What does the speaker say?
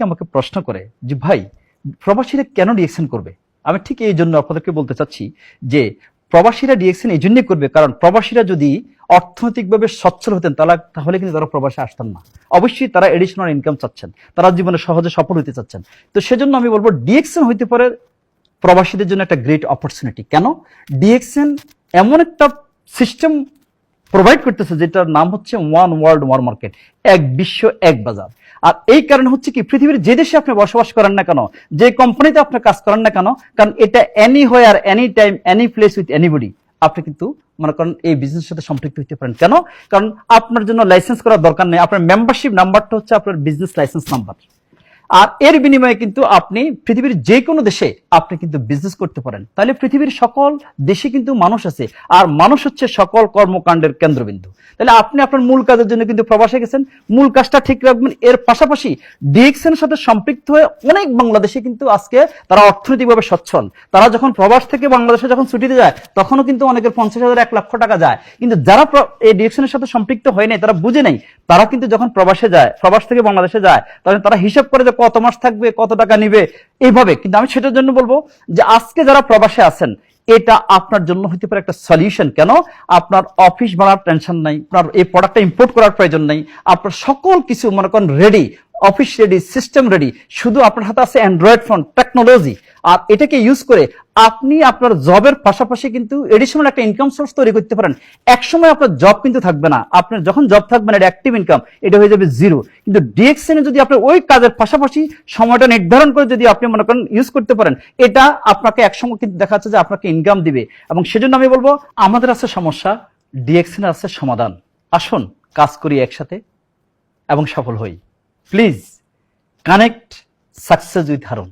আমাকে প্রশ্ন করে যে ভাই প্রবাসীরা কেন ডিএক্সএন করবে, আমি ঠিক এই জন্য আপনাদেরকে বলতে চাচ্ছি যে প্রবাসীরা ডিএক্সএন এই জন্যই করবে কারণ প্রবাসীরা যদি অর্থনৈতিকভাবে সচ্ছল হতেন তাহলে কিন্তু তারা প্রবাসে আসতেন না। অবশ্যই তারা এডিশনাল ইনকাম চাচ্ছেন, তারা জীবনে সহজে সফল হতে চাচ্ছেন। তো সেজন্য আমি বলবো ডিএক্সএন হইতে পারে প্রবাসীদের জন্য একটা গ্রেট অপরচুনিটি। কেন? ডিএক্সএন এমন একটা সিস্টেম প্রোভাইড করতেছে যেটার নাম হচ্ছে ওয়ান ওয়ার্ল্ড ওয়ান মার্কেট, এক বিশ্ব এক বাজার। আর এই কারণে হচ্ছে কি পৃথিবীর যে দেশে আপনি বসবাস করেন না কেন, যে কোম্পানিতে আপনি কাজ করেন না কেন, কারণ এটা any where any time any place with anybody আপনি কিন্তু মনে করেন এই বিজনেসের সাথে সম্পৃক্ত হতে পারেন। কেন? কারণ আপনার জন্য লাইসেন্স করার দরকার নেই, আপনার মেম্বারশিপ নাম্বারটা হচ্ছে আপনার বিজনেস লাইসেন্স নাম্বার। আর এর বিনিময়ে কিন্তু আপনি পৃথিবীর যে কোনো দেশে আপনি কিন্তু বিজনেস করতে পারেন। তাহলে পৃথিবীর সকল দেশে কিন্তু মানুষ আছে, আর মানুষ হচ্ছে সকল কর্মকাণ্ডের কেন্দ্রবিন্দু। তাহলে আপনি আপনার মূল কাজের জন্য কিন্তু প্রবাসে গেছেন, মূল কাজটা ঠিক রাখবেন। এর পাশাপাশি ডিএক্সএন সাথে সম্পৃক্ত হয়ে অনেক বাংলাদেশে কিন্তু আজকে তারা অর্থনৈতিকভাবে সচ্ছল। তারা যখন প্রবাস থেকে বাংলাদেশে যখন ছুটিতে যায় তখনও কিন্তু অনেকের 50,000 1 লাখ টাকা যায়। কিন্তু যারা এই ডিএক্সএনের সাথে সম্পৃক্ত হয় নাই, তারা বুঝে নাই, তারা কিন্তু যখন প্রবাসে যায়, প্রবাস থেকে বাংলাদেশে যায়, তখন তারা হিসাব করে যে কত মাস থাকবে, কত টাকা নিবে, এইভাবে। কিন্তু আমি সেটার জন্য বলবো যে আজকে যারা প্রবাসে আছেন এটা আপনার জন্য হতে পারে একটা সলিউশন। কেন? আপনার অফিস ভাড়ার টেনশন নাই, আপনার এই প্রোডাক্টটা ইম্পোর্ট করার প্রয়োজন নাই, আপনার সকল কিছু মনে করেন ready, office ready, system ready, শুধু আপনার হাতে আছে অ্যান্ড্রয়েড ফোন টেকনোলজি। আর এটাকে ইউজ করে আপনি আপনার জবের পাশাপাশি কিন্তু এডিশনাল একটা ইনকাম সোর্স তৈরি করতে পারেন। একসময় আপনার জব কিন্তু থাকবে না, আপনার যখন জব থাকবে না, এটা অ্যাক্টিভ ইনকাম, এটা হয়ে যাবে জিরো। কিন্তু ডিএক্সএন যদি আপনি ওই কাজের পাশাপাশি সময়টা নির্ধারণ করে যদি আপনি মনে করেন ইউজ করতে পারেন, এটা আপনাকে একসময় কিন্তু দেখা যাচ্ছে যে আপনাকে ইনকাম দিবে। এবং সেজন্য আমি বলবো আমাদের আছে সমস্যা, ডিএক্সএন আছে সমাধান। আসুন কাজ করি একসাথে এবং সফল হই। Please connect success with Harun.